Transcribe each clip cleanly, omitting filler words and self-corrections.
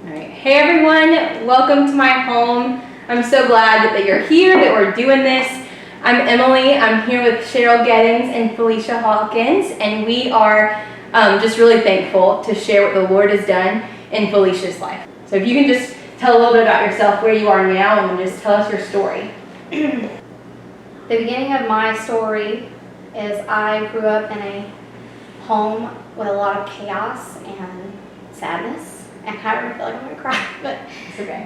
All right. Hey everyone, welcome to my home. I'm so glad that you're here, that we're doing this. I'm Emily. I'm here with Cheryl Gettings and Felicia Hawkins, and we are just really thankful to share what the Lord has done in Felicia's life. So if you can just tell a little bit about yourself, where you are now, and then just tell us your story. The beginning of my story is I grew up in a home with a lot of chaos and sadness, and I really feel like I'm gonna cry, but It's okay.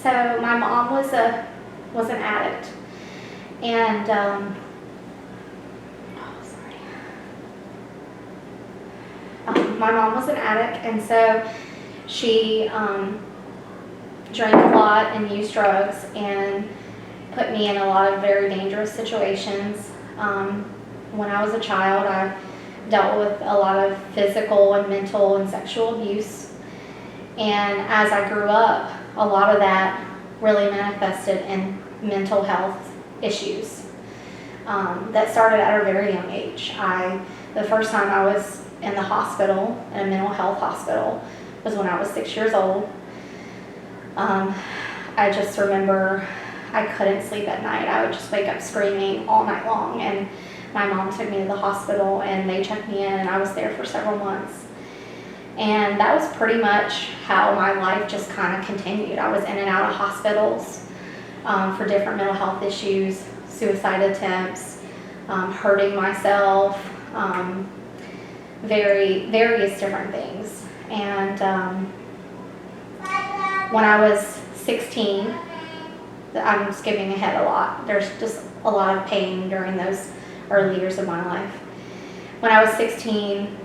so my mom was an addict, and my mom was an addict, and so she drank a lot and used drugs and put me in a lot of very dangerous situations. When I was a child, I dealt with a lot of physical and mental and sexual abuse. And as I grew up, a lot of that really manifested in mental health issues that started at a very young age. The first time I was in the hospital, in a mental health hospital, was when I was 6 years old. I just remember I couldn't sleep at night. I would just wake up screaming all night long, and my mom took me to the hospital and they checked me in, and I was there for several months. And that was pretty much how my life just kind of continued. I was in and out of hospitals for different mental health issues, suicide attempts, hurting myself, various different things. And when I was 16, I'm skipping ahead a lot. There's just a lot of pain during those early years of my life. When I was 16,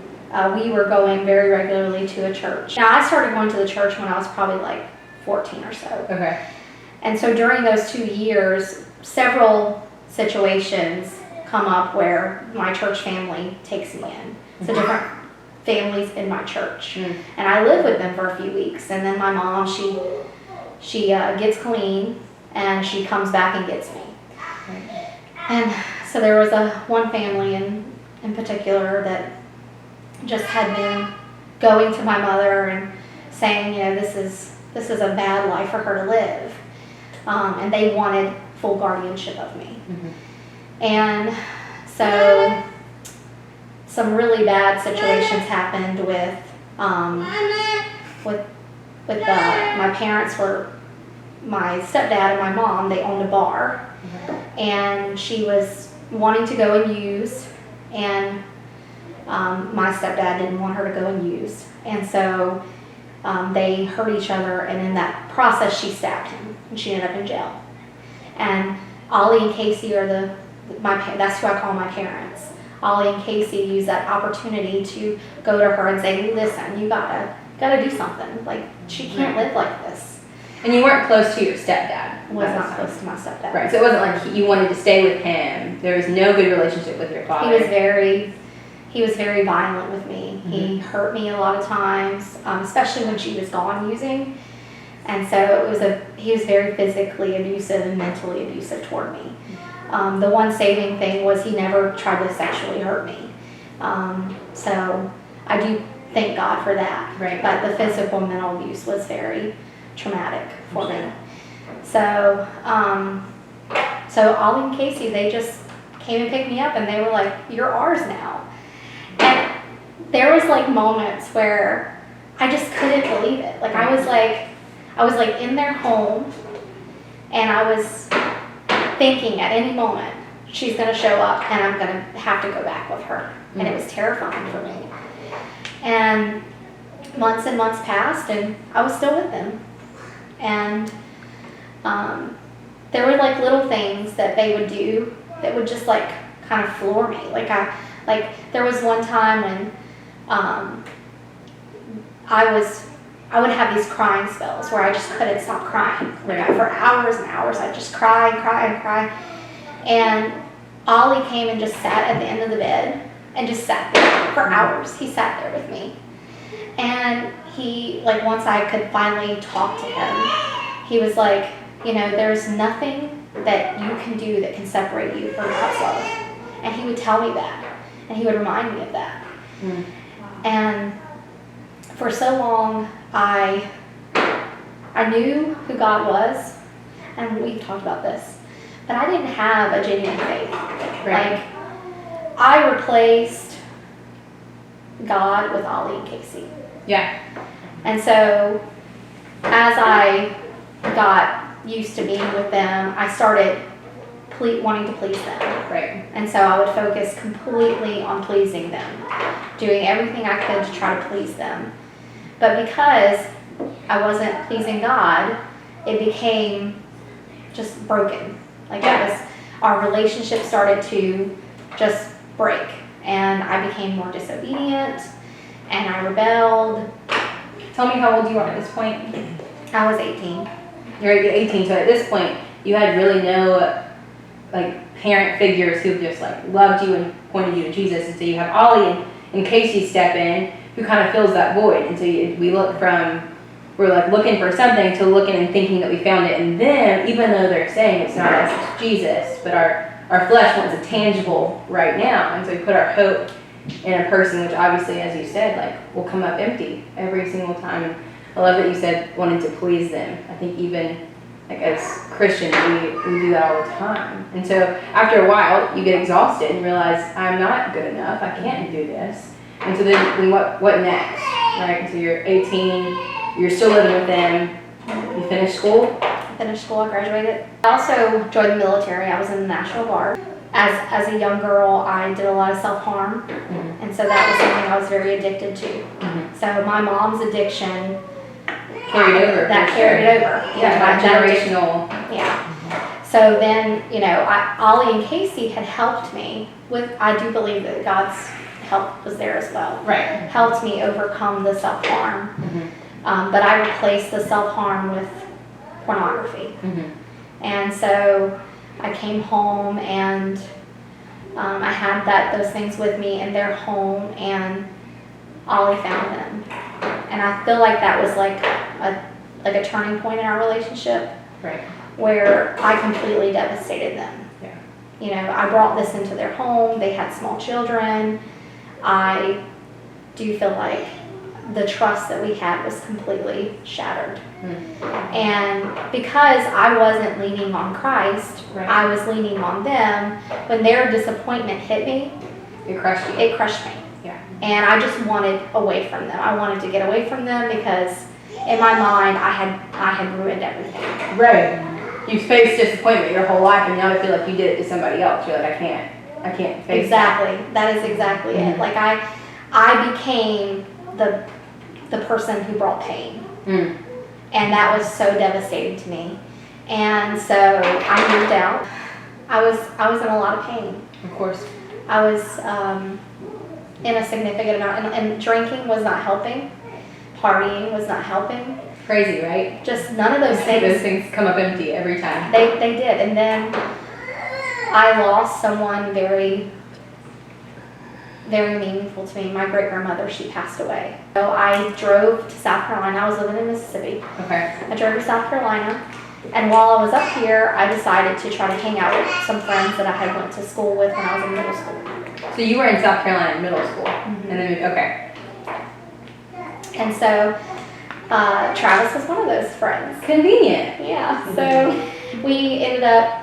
we were going very regularly to a church. Now, I started going to the church when I was probably like 14 or so. Okay. And so during those 2 years, several situations come up where my church family takes me in. So different families in my church. And I live with them for a few weeks. And then my mom, she gets clean and she comes back and gets me. And so there was one family in particular that just had been going to my mother and saying, this is a bad life for her to live. And they wanted full guardianship of me. And so some really bad situations happened with my parents were, my stepdad and my mom, they owned a bar. And she was wanting to go and use, and my stepdad didn't want her to go and use. And so they hurt each other, and in that process she stabbed him, and she ended up in jail. And Ollie and Casey are that's who I call my parents. Ollie and Casey used that opportunity to go to her and say, listen, you gotta do something. Like, she can't live like this. And you weren't close to your stepdad? Was not close to my stepdad. Right, so it wasn't like you wanted to stay with him. There was no good relationship with your father. He was very violent with me. He hurt me a lot of times, especially when she was gone using. And so he was very physically abusive and mentally abusive toward me. The one saving thing was he never tried to sexually hurt me. So I do thank God for that. Right. But the physical and mental abuse was very traumatic for me. So Ollie and Casey, they just came and picked me up, and they were like, you're ours now. And there was like moments where I just couldn't believe it. Like I was like in their home, and I was thinking at any moment she's gonna show up and I'm gonna have to go back with her. And it was terrifying for me. And months passed, and I was still with them. And there were like little things that they would do that would just like kind of floor me. Like there was one time when I would have these crying spells where I just couldn't stop crying. Like for hours and hours, I'd just cry and cry and cry. And Ollie came and just sat at the end of the bed and just sat there for hours. He sat there with me. And he, like, once I could finally talk to him, he was like, there's nothing that you can do that can separate you from God's love. And he would tell me that, and he would remind me of that. And for so long, I knew who God was, and we've talked about this, but I didn't have a genuine faith. Right. Like, I replaced God with Ollie and Casey. Yeah. And so as I got used to being with them, I started wanting to please them. Right. And so I would focus completely on pleasing them, doing everything I could to try to please them. But because I wasn't pleasing God, it became just broken. Like, our relationship started to just break, and I became more disobedient, and I rebelled. Tell me how old you are at this point. I was 18. You're 18, so at this point, you had really no like parent figures who just like loved you and pointed you to Jesus, and so you have Ollie and Casey step in, who kind of fills that void, and so we're like looking for something to looking and thinking that we found it in them, even though they're saying it's not us, it's Jesus, but our flesh wants a tangible right now, and so we put our hope in a person, which obviously, as you said, like will come up empty every single time. And I love that you said wanting to please them. I think even like as Christians, we do that all the time. And so after a while, you get exhausted and realize, I'm not good enough. I can't do this. And so then what next, right? So you're 18, you're still living with them. You finished school? I finished school, I graduated. I also joined the military. I was in the National Guard. As a young girl, I did a lot of self-harm. Mm-hmm. And so that was something I was very addicted to. Mm-hmm. So my mom's addiction Carried over. That carried over. Yeah, that generational. Yeah. So then, Ollie and Casey had helped me with, I do believe that God's help was there as well. Right. Helped me overcome the self-harm. Mm-hmm. But I replaced the self-harm with pornography. Mm-hmm. And so I came home and I had those things with me in their home, and Ollie found them. And I feel like that was like a turning point in our relationship. Right. Where I completely devastated them. Yeah. I brought this into their home. They had small children. I do feel like the trust that we had was completely shattered. Mm-hmm. And because I wasn't leaning on Christ, Right. I was leaning on them. When their disappointment hit me, It crushed you. it crushed me. Yeah. And I just wanted away from them. I wanted to get away from them because in my mind I had ruined everything. Right. You've faced disappointment your whole life, and now I feel like you did it to somebody else. You're like, I can't face Exactly. That is exactly Mhm. it. Like I became the person who brought pain. Mm. And that was so devastating to me. And so I moved out. I was in a lot of pain. Of course. I was in a significant amount, and drinking was not helping. Partying was not helping. Crazy, right? Just none of those things. Those things come up empty every time. They did. And then I lost someone very, very meaningful to me. My great-grandmother, she passed away. So I drove to South Carolina. I was living in Mississippi. Okay. I drove to South Carolina. And while I was up here, I decided to try to hang out with some friends that I had went to school with when I was in middle school. So you were in South Carolina in middle school, Mhm. and then okay. And so Travis was one of those friends. Convenient. Yeah. So we ended up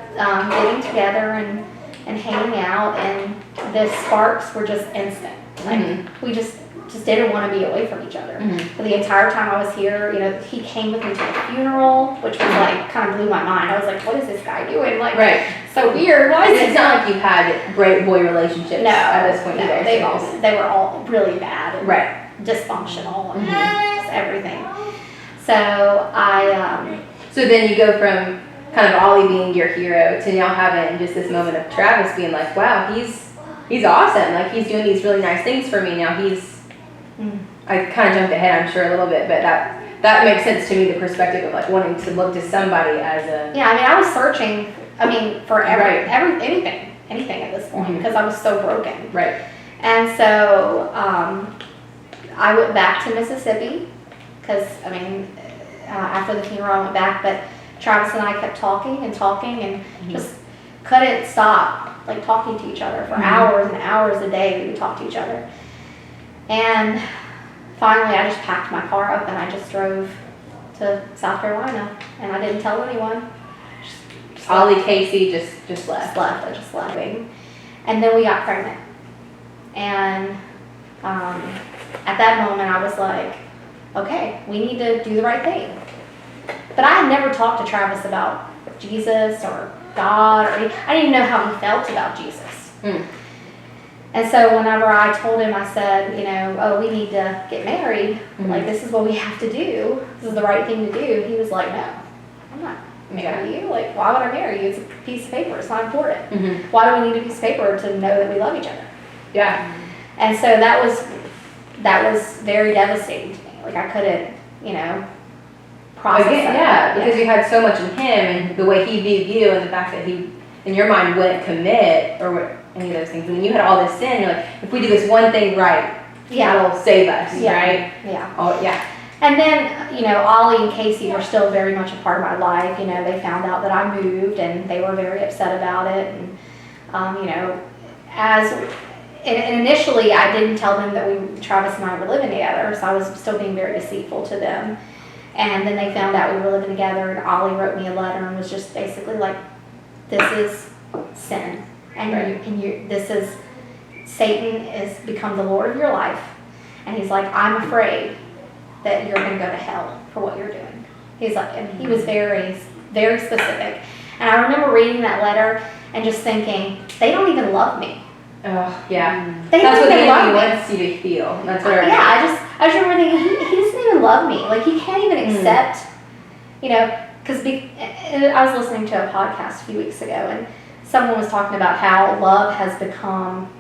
getting together and hanging out, and the sparks were just instant. Like we just didn't want to be away from each other. For the entire time I was here, he came with me to the funeral, which was like kind of blew my mind. I was like, what is this guy doing? Like, Right. so weird. Why And is it's not like you've had great boy relationships at this point either. they were all really bad and Right. dysfunctional and just everything. So So then you go from kind of Ollie being your hero to now having just this moment of Travis being like, wow, he's awesome. Like he's doing these really nice things for me. Now I kind of jumped ahead, I'm sure, a little bit, but that makes sense to me, the perspective of like wanting to look to somebody as a... Yeah, I was searching, for Right. anything at this point, because I was so broken. Right. And so I went back to Mississippi, because, after the funeral I went back, but Travis and I kept talking and just couldn't stop, like, talking to each other for hours and hours a day. We would talk to each other. And finally I just packed my car up and I just drove to South Carolina, and I didn't tell anyone. Just Ollie, left. Casey just left. I just left. And then we got pregnant. And at that moment I was like, okay, we need to do the right thing. But I had never talked to Travis about Jesus or God, or I didn't even know how he felt about Jesus. And so whenever I told him, I said, oh, we need to get married. Like, this is what we have to do. This is the right thing to do. He was like, no, I'm not marrying you. Like, why would I marry you? It's a piece of paper. It's not important. Why do we need a piece of paper to know that we love each other? Yeah. And so that was very devastating to me. Like, I couldn't, process Again, that. because you had so much in him and the way he viewed you, and the fact that he, in your mind, wouldn't commit or any of those things. And then you had all this sin. You're like, if we do this one thing right, that'll save us, right? Yeah. Oh, yeah. And then, Ollie and Casey were still very much a part of my life. They found out that I moved, and they were very upset about it. And, and initially I didn't tell them that Travis and I were living together, so I was still being very deceitful to them. And then they found out we were living together, and Ollie wrote me a letter and was just basically like, this is sin. And this is, Satan has become the Lord of your life. And he's like, I'm afraid that you're going to go to hell for what you're doing. He's like, and he was very, very specific. And I remember reading that letter and just thinking, they don't even love me. Oh, yeah. They That's don't what the even love enemy me. wants you to feel. That's what I just remember thinking, he doesn't even love me. Like, he can't even accept, because I was listening to a podcast a few weeks ago, and someone was talking about how love has become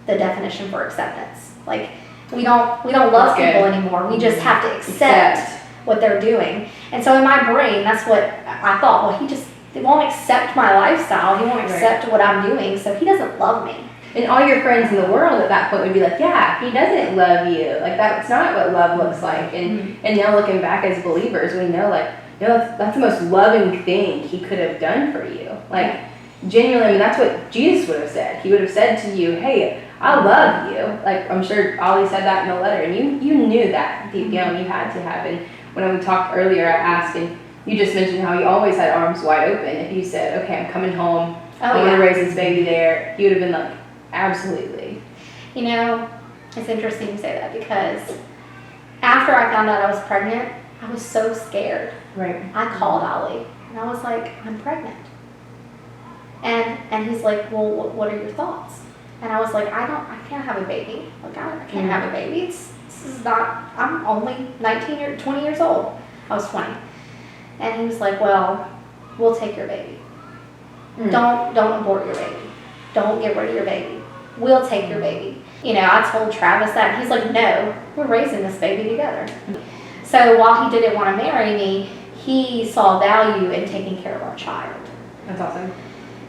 the definition for acceptance. Like, we don't love people anymore. We just have to accept what they're doing. And so in my brain, that's what I thought. Well, he won't accept my lifestyle. He won't accept what I'm doing, so he doesn't love me. And all your friends in the world at that point would be like, yeah, he doesn't love you. Like, that's not what love looks like. And now looking back as believers, we know, like, that's the most loving thing he could have done for you. Like, genuinely, that's what Jesus would have said. He would have said to you, hey, I love you. Like, I'm sure Ollie said that in the letter, and you knew that deep down you had to have. And when we talked earlier, I asked, and you just mentioned how you always had arms wide open. If you said, okay, I'm coming home, I'm going to raise this baby there, he would have been like, absolutely. It's interesting you say that, because after I found out I was pregnant, I was so scared. Right. I called Ollie, and I was like, I'm pregnant. And he's like, well, what are your thoughts? And I was like, I can't have a baby. Like, I can't have a baby. This is not, I'm only 19 or 20 years old. I was 20. And he was like, well, we'll take your baby. Don't abort your baby. Don't get rid of your baby. We'll take your baby. I told Travis that, and he's like, no, we're raising this baby together. So while he didn't want to marry me, he saw value in taking care of our child. That's awesome.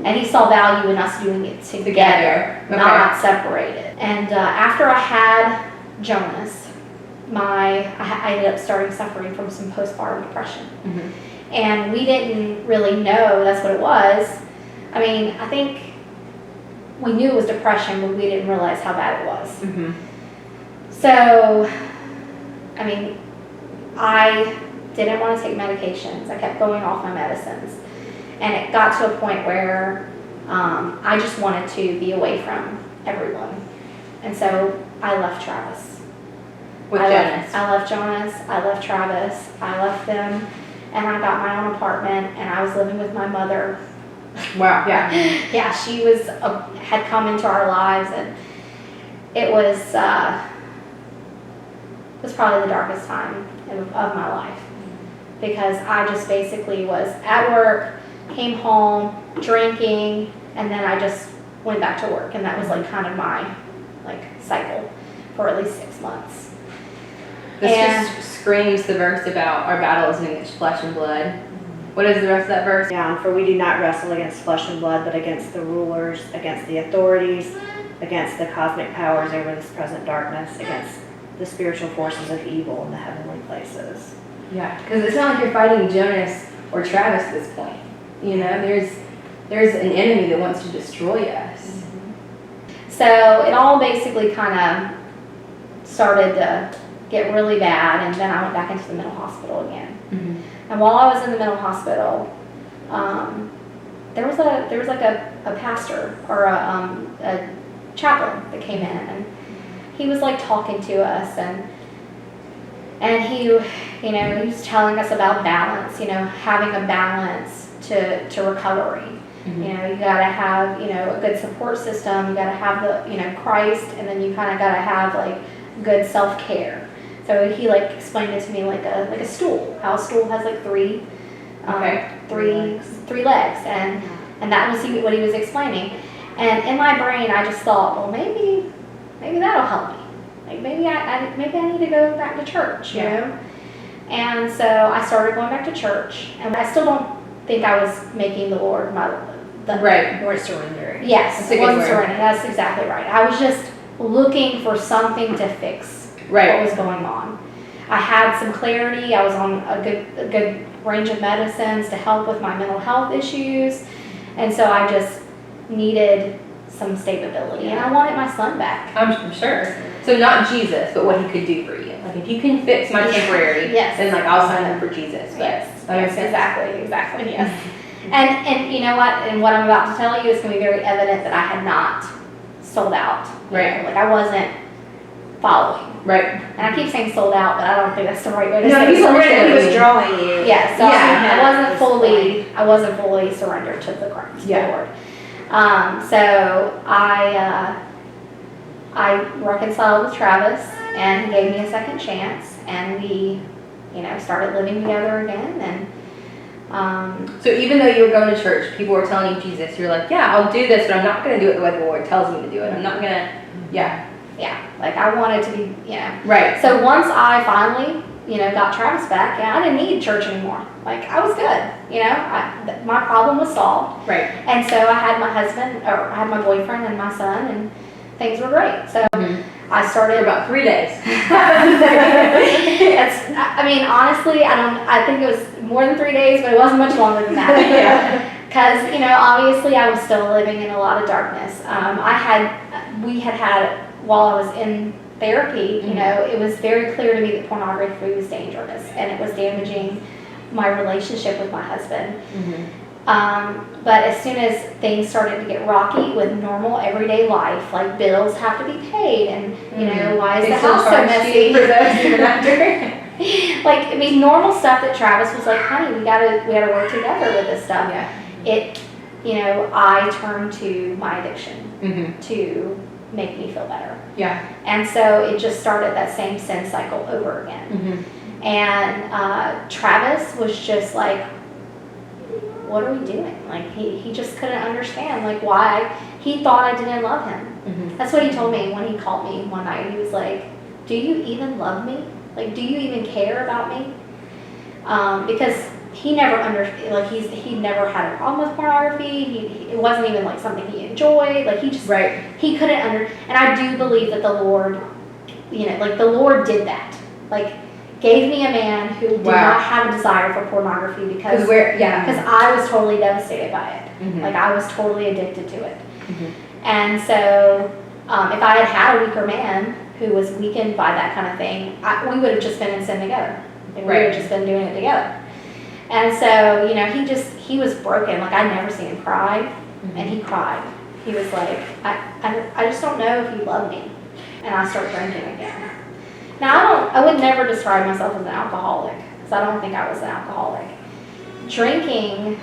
And he saw value in us doing it together, not separated. And after I had Jonas, I ended up suffering from some postpartum depression. And we didn't really know that's what it was. I mean, I think we knew it was depression, but we didn't realize how bad it was. So, I mean, I didn't want to take medications. I kept going off my medicines. And it got to a point where I just wanted to be away from everyone. And so I left Travis. I left Jonas. I left Travis. I left them. And I got my own apartment, and I was living with my mother. Wow, yeah. Yeah, she had come into our lives, and it was probably the darkest time of my life, because I just basically was at work, came home, drinking, and then I just went back to work, and that was like kind of my cycle for at least 6 months. This just screams the verse about our battle isn't against flesh and blood. What is the rest of that verse? Yeah, for we do not wrestle against flesh and blood, but against the rulers, against the authorities, against the cosmic powers over this present darkness, against the spiritual forces of evil in the heavenly places. Yeah, because it's not like you're fighting Jonas or Travis at this point. There's an enemy that wants to destroy us. So it all basically kind of started to get really bad, and then I went back into the mental hospital again. Mm-hmm. And while I was in the mental hospital, there was like a pastor or a chaplain that came in, and he was like talking to us, and he was telling us about balance, having a balance to recovery. Mm-hmm. You gotta have, a good support system, you gotta have the, Christ, and then you kind of gotta have like good self-care. So he like explained it to me like a stool, how a stool has like three legs, and that was what he was explaining. And in my brain, I just thought, well, maybe that'll help me. Like maybe I need to go back to church, you know. And so I started going back to church, and I still don't think I was making the Lord right. Or surrendering. Yes, it wasn't surrendering. That's exactly right. I was just looking for something to fix what was going on. I had some clarity. I was on a good range of medicines to help with my mental health issues, and so I just needed some stability, and I wanted my son back. I'm sure. So not Jesus, but what he could do for you. Like if you can fix my temporary, then like I'll sign up for Jesus. But Yes, exactly, yes. And you know what? And what I'm about to tell you is going to be very evident that I had not sold out. Right. Like I wasn't following. Right. And I keep saying sold out, but I don't think that's the right way to No, say he was drawing you. Yeah, so Yeah. I wasn't fully surrendered to the Christ, the Lord. So I reconciled with Travis, and he gave me a second chance, and we, started living together again. And so even though you were going to church, people were telling you Jesus, you're like, yeah, I'll do this, but I'm not going to do it the way the Lord tells me to do it. I'm not going to, yeah, like I wanted to be, Right. So once I finally, got Travis back, I didn't need church anymore. Like I was good, my problem was solved. Right. And so I had my husband, or I had my boyfriend and my son, and things were great. So I started for about 3 days. Honestly, I think it was more than 3 days, but it wasn't much longer than that. Because, obviously I was still living in a lot of darkness. We had, while I was in therapy, it was very clear to me that pornography was dangerous, and it was damaging my relationship with my husband. But as soon as things started to get rocky with normal everyday life, like bills have to be paid, and why is the house so messy? For those even after. Normal stuff that Travis was like, honey, we gotta work together with this stuff. I turned to my addiction to make me feel better. Yeah. And so it just started that same sin cycle over again. And Travis was just like, what are we doing? Like he just couldn't understand like why he thought I didn't love him. That's what he told me when he called me one night. He was like, do you even love me? Like, do you even care about me? Because he never he never had a problem with pornography. It wasn't even like something he enjoyed. Like he just he couldn't and I do believe that the Lord, the Lord did that. Like gave me a man who did not have a desire for pornography because I was totally devastated by it. Like I was totally addicted to it. And so if I had had a weaker man who was weakened by that kind of thing, we would have just been in sin together. And we would have just been doing it together. And so, he was broken. Like I'd never seen him cry, and he cried. He was like, I just don't know if you love me. And I started drinking again. Now I would never describe myself as an alcoholic, because I don't think I was an alcoholic. Drinking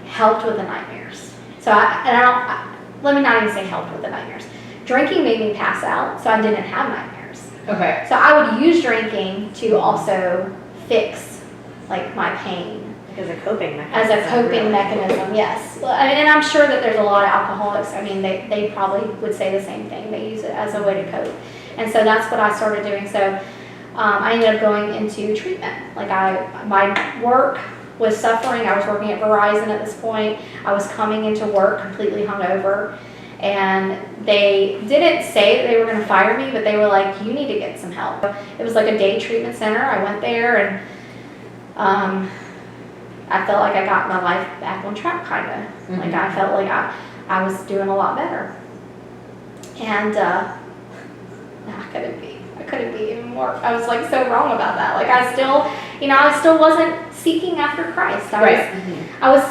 helped with the nightmares. So let me not even say helped with the nightmares. Drinking made me pass out, so I didn't have nightmares. Okay. So I would use drinking to also fix like my pain. As a coping mechanism. As a coping mechanism, yes. And I'm sure that there's a lot of alcoholics, they probably would say the same thing. They use it as a way to cope. And so that's what I started doing. So I ended up going into treatment. Like my work was suffering. I was working at Verizon at this point. I was coming into work completely hungover. And they didn't say that they were going to fire me, but they were like, you need to get some help. It was like a day treatment center. I went there, and I felt like I got my life back on track, kind of. Like I felt like I was doing a lot better. And no, I couldn't be. couldn't be even more. I was like so wrong about that. Like I still wasn't seeking after Christ. I was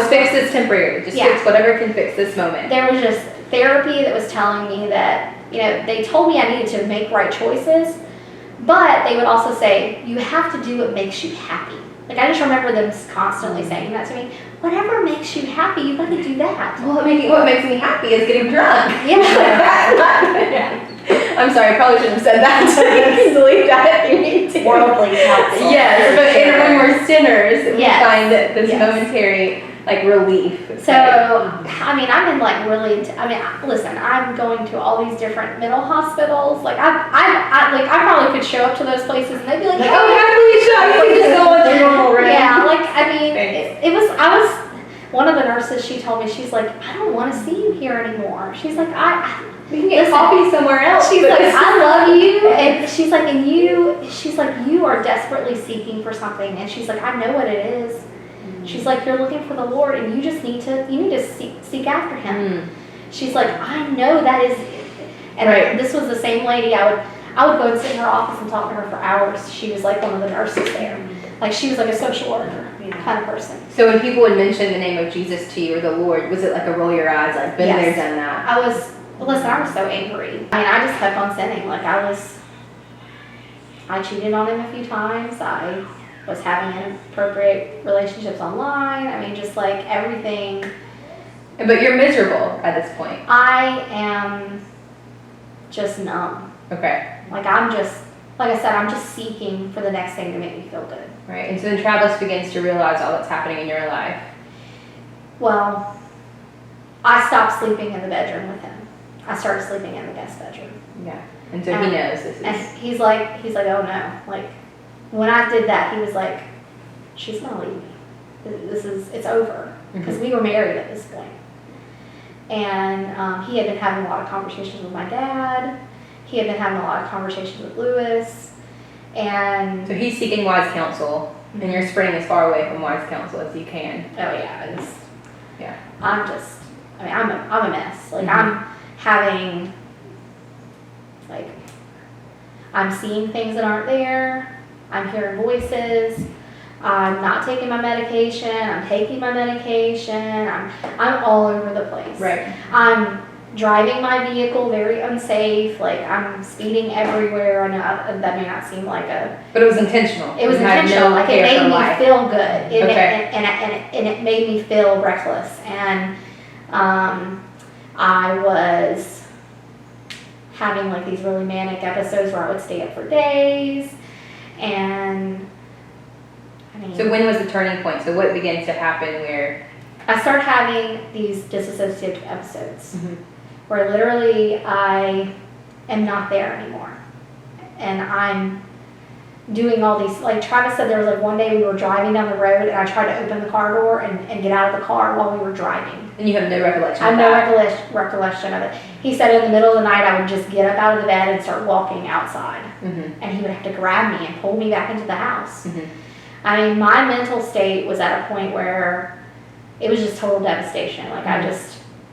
fix this temporary. Just fix whatever can fix this moment. There was just therapy that was telling me that, they told me I needed to make right choices, but they would also say, you have to do what makes you happy. Like I just remember them constantly saying that to me. Whatever makes you happy, you gotta do that. Well, what makes me happy is getting drunk. Yeah. I'm sorry, I probably shouldn't have said that. So you can delete that if you need to. Worldly counsel. Yes, but when we're sinners, we Yes. find that this Yes. momentary relief. So, I'm in listen, I'm going to all these different mental hospitals. Like I probably could show up to those places and they'd be like, oh, happily you can just go on the normal room. yeah, I was one of the nurses, she told me, she's like, I don't want to see you here anymore. She's like, we can get coffee somewhere else. She's like, I love you, and she's like, you are desperately seeking for something, and she's like, I know what it is. She's like, you're looking for the Lord, and you need to seek after Him. She's like, I know that is, and this was the same lady. I would go and sit in her office and talk to her for hours. She was like one of the nurses there, like she was like a social worker kind of person. So when people would mention the name of Jesus to you or the Lord, was it like a roll your eyes, like been there, done that? I was so angry. I just kept on sinning. Like I cheated on him a few times. I was having inappropriate relationships online. Just like everything. But you're miserable at this point. I am just numb. Okay. Like I said, I'm just seeking for the next thing to make me feel good. Right. And so then Travis begins to realize all that's happening in your life. Well, I stopped sleeping in the bedroom with him. I started sleeping in the guest bedroom. Yeah. And so he knows this is. And he's like, oh no. Like, when I did that, he was like, she's gonna leave me. It's over. Because we were married at this point. And he had been having a lot of conversations with my dad. He had been having a lot of conversations with Lewis. And so he's seeking wise counsel, and you're sprinting as far away from wise counsel as you can. Oh yeah, Yeah. I'm a mess. Like I'm having, like, I'm seeing things that aren't there. I'm hearing voices. I'm not taking my medication. I'm taking my medication. I'm all over the place. Right. I'm driving my vehicle very unsafe. Like I'm speeding everywhere. I know that may not seem like but it was intentional. It was intentional. Like it made me feel good. And it made me feel reckless. And I was having like these really manic episodes where I would stay up for days. And so when was the turning point? So what begins to happen where I started having these disassociative episodes where literally I am not there anymore. And I'm doing all these, like Travis said, there was like one day we were driving down the road and I tried to open the car door and get out of the car while we were driving. And you have no recollection I have of no that? recollection of it. He said in the middle of the night I would just get up out of the bed and start walking outside. And he would have to grab me and pull me back into the house. My mental state was at a point where it was just total devastation. Like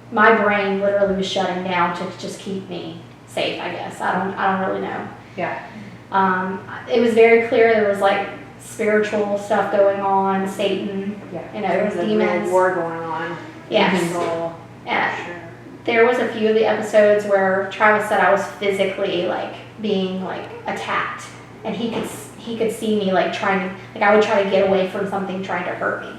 my brain literally was shutting down to just keep me safe, I guess. I don't really know. Yeah. It was very clear there was like spiritual stuff going on, Satan, there was demons. A war going on. Yes. Sure. There was a few of the episodes where Travis said I was physically like being like attacked, and he could see me like trying to, like I would try to get away from something trying to hurt me.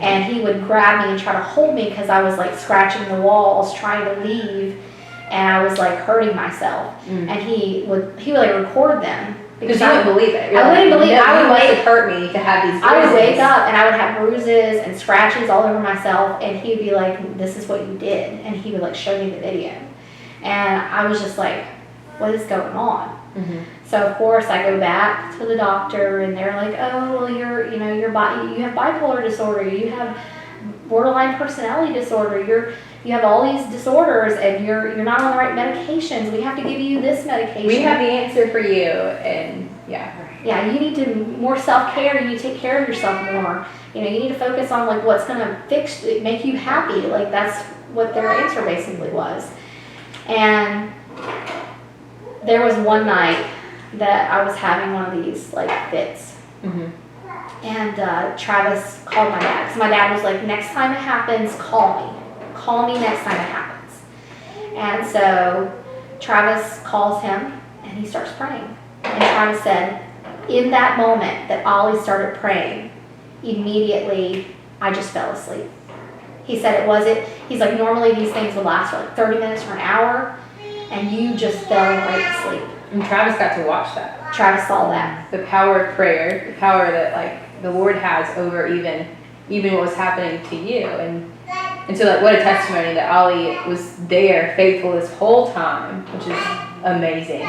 And he would grab me and try to hold me because I was like scratching the walls trying to leave, and I was like hurting myself. And he would like record them because you wouldn't believe it. I wouldn't believe it. I would have hurt me to have these bruises. I would wake up and I would have bruises and scratches all over myself, and he'd be like, "This is what you did," and he would like show me the video, and I was just like, "What is going on?" So of course I go back to the doctor and they're like, "Oh, well, you have bipolar disorder, you have borderline personality disorder, you have all these disorders and you're not on the right medications. We have to give you this medication. We have the answer for you." And yeah, you need to more self-care. You need to take care of yourself more. You need to focus on like what's gonna make you happy. Like that's what their answer basically was. And there was one night that I was having one of these like fits. And Travis called my dad, because my dad was like, next time it happens, call me next time it happens. And so Travis calls him and he starts praying. And Travis said, in that moment that Ollie started praying, immediately I just fell asleep. He said it wasn't, he's like, normally these things would last for like 30 minutes or an hour, and you just fell right asleep. And Travis got to watch that. Travis saw that. The power of prayer, the power that like the Lord has over even what was happening to you. And so like what a testimony that Ollie was there faithful this whole time, which is amazing.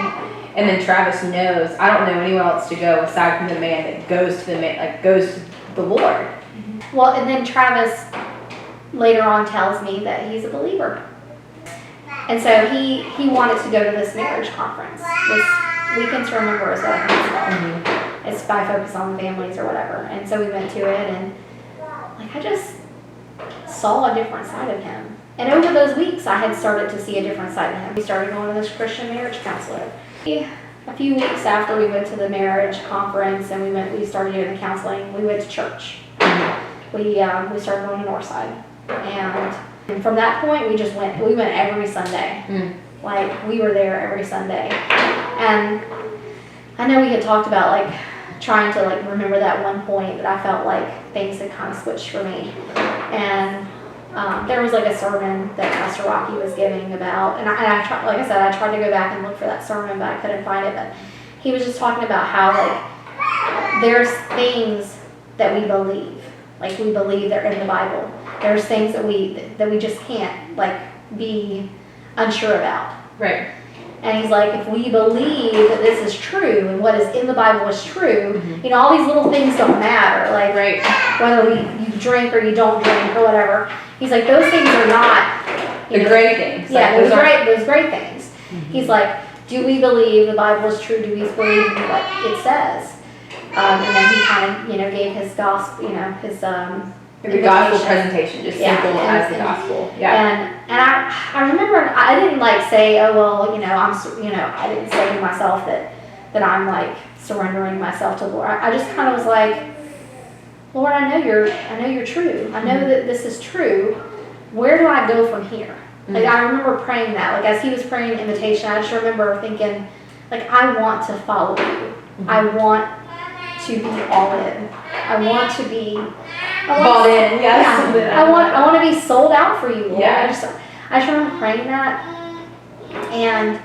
And then Travis knows, I don't know anywhere else to go aside from the man that goes to the Lord. Well, and then Travis later on tells me that he's a believer. And so he wanted to go to this marriage conference, this Weekends to Remember is what I think it's called. It's by Focus on Families or whatever. And so we went to it, and like I just saw a different side of him. And over those weeks, I had started to see a different side of him. We started going to this Christian marriage counselor. A few weeks after we went to the marriage conference and we started doing the counseling, we went to church. We started going to Northside. And from that point, we went every Sunday. Like, we were there every Sunday. And I know we had talked about, like, trying to, like, remember that one point that I felt like things had kind of switched for me. And there was, like, a sermon that Pastor Rocky was giving about, and I tried, like I said, I tried to go back and look for that sermon, but I couldn't find it. But he was just talking about how, like, there's things that we believe. Like, we believe they're in the Bible. There's things that we just can't, like, be unsure about. Right. And he's like, if we believe that this is true and what is in the Bible is true, you know, all these little things don't matter. Like, whether you drink or you don't drink or whatever. He's like, those things are not the great things. Yeah, like, those great things. He's like, do we believe the Bible is true? Do we believe what it says? And then he kind of, you know, gave his gospel, you know, his the gospel presentation, just simple as the gospel. Yeah. And I remember I didn't like say, oh well, you know, I didn't say to myself that I'm like surrendering myself to the Lord. I just kind of was like, Lord, I know you're true. I know that this is true. Where do I go from here? Like, I remember praying that. Like, as he was praying the invitation, I just remember thinking, like, I want to follow you. I want to be all in. I want to be all in. Yes. Yeah. I want to be sold out for you, Lord. Yeah. I just remember praying that. And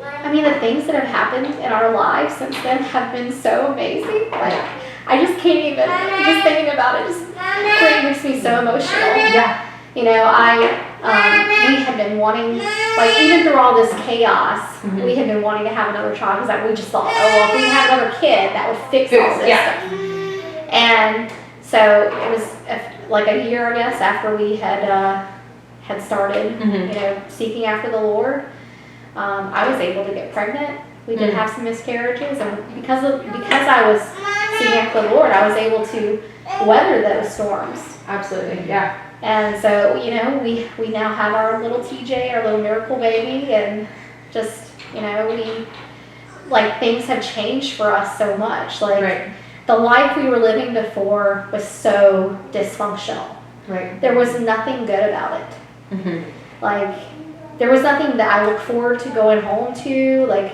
I mean, the things that have happened in our lives since then have been so amazing. Like, I just can't even, just thinking about it just makes me so emotional. Yeah. You know, we had been wanting, like, even through all this chaos, we had been wanting to have another child because like, we just thought, oh, well, if we had another kid, that would fix all this stuff. And so it was like a year, I guess, after we had started, you know, seeking after the Lord. I was able to get pregnant. We did have some miscarriages, and because I was seeking after the Lord, I was able to weather those storms. Absolutely, yeah. And so, you know, we now have our little TJ, our little miracle baby, and just, you know, things have changed for us so much. Like, the life we were living before was so dysfunctional. Right. There was nothing good about it. Like, there was nothing that I look forward to going home to. Like,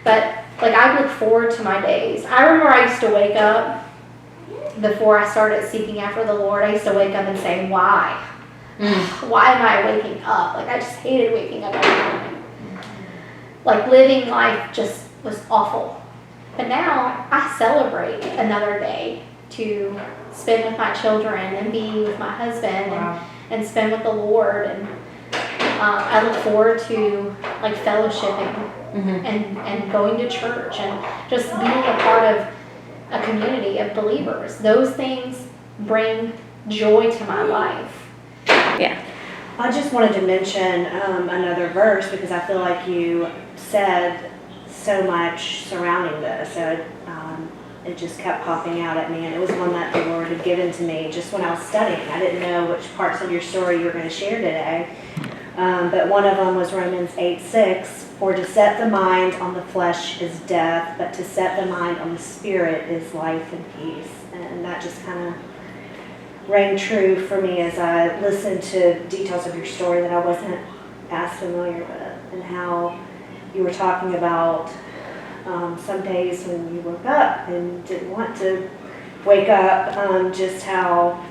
but like, I look forward to my days. I remember I used to wake up before I started seeking after the Lord. I used to wake up and say, why? Why am I waking up? Like, I just hated waking up every morning. Like, living life just was awful. But now I celebrate another day to spend with my children and be with my husband and spend with the Lord. And I look forward to, like, fellowshipping and going to church and just being a part of a community of believers. Those things bring joy to my life. Yeah. I just wanted to mention another verse because I feel like you said so much surrounding this. So it just kept popping out at me, and it was one that the Lord had given to me just when I was studying. I didn't know which parts of your story you were going to share today. But one of them was Romans 8:6. For to set the mind on the flesh is death, but to set the mind on the spirit is life and peace. And that just kind of rang true for me as I listened to details of your story that I wasn't as familiar with, and how you were talking about some days when you woke up and didn't want to wake up, just how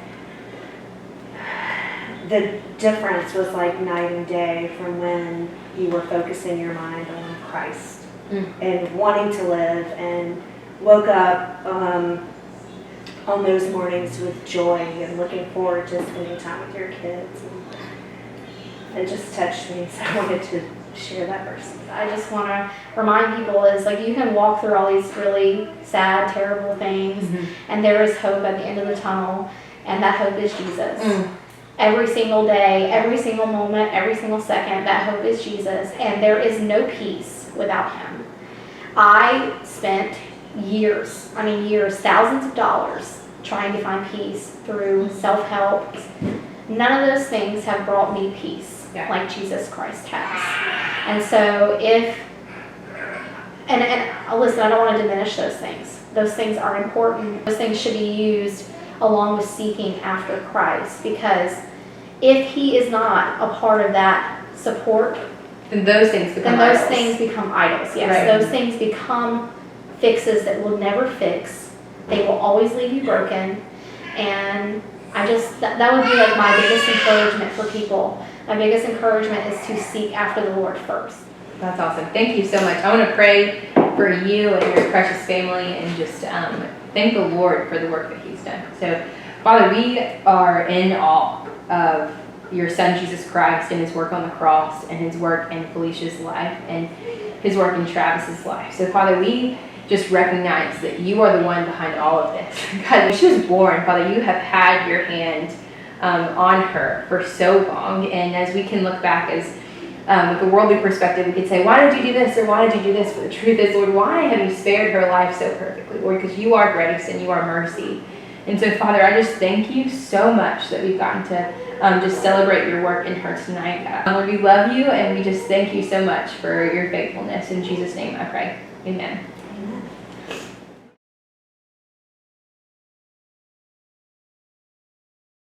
the difference was like night and day from when you were focusing your mind on Christ and wanting to live, and woke up on those mornings with joy and looking forward to spending time with your kids. And it just touched me, so I wanted to share that verse. I just want to remind people is like you can walk through all these really sad, terrible things, and there is hope at the end of the tunnel, and that hope is Jesus. Every single day, every single moment, every single second, that hope is Jesus, and there is no peace without him. I spent years, thousands of dollars trying to find peace through self-help. None of those things have brought me peace like Jesus Christ has. And so listen, I don't want to diminish those things. Those things are important. Those things should be used along with seeking after Christ, because if he is not a part of that support, then those things become idols. Yes, right. Those things become fixes that will never fix. They will always leave you broken. And I just, that would be like my biggest encouragement for people. My biggest encouragement is to seek after the Lord first. That's awesome. Thank you so much. I want to pray for you and your precious family, and just thank the Lord for the work that he's done. So, Father, we are in awe of your son, Jesus Christ, and his work on the cross, and his work in Felicia's life, and his work in Travis's life. So, Father, we just recognize that you are the one behind all of this. God, when she was born, Father, you have had your hand on her for so long. And as we can look back as with a worldly perspective, we could say, why did you do this, or why did you do this? But the truth is, Lord, why have you spared her life so perfectly, Lord? Because you are grace and you are mercy. And so, Father, I just thank you so much that we've gotten to just celebrate your work in her tonight, God. Lord, we love you, and we just thank you so much for your faithfulness. In Jesus' name I pray. Amen.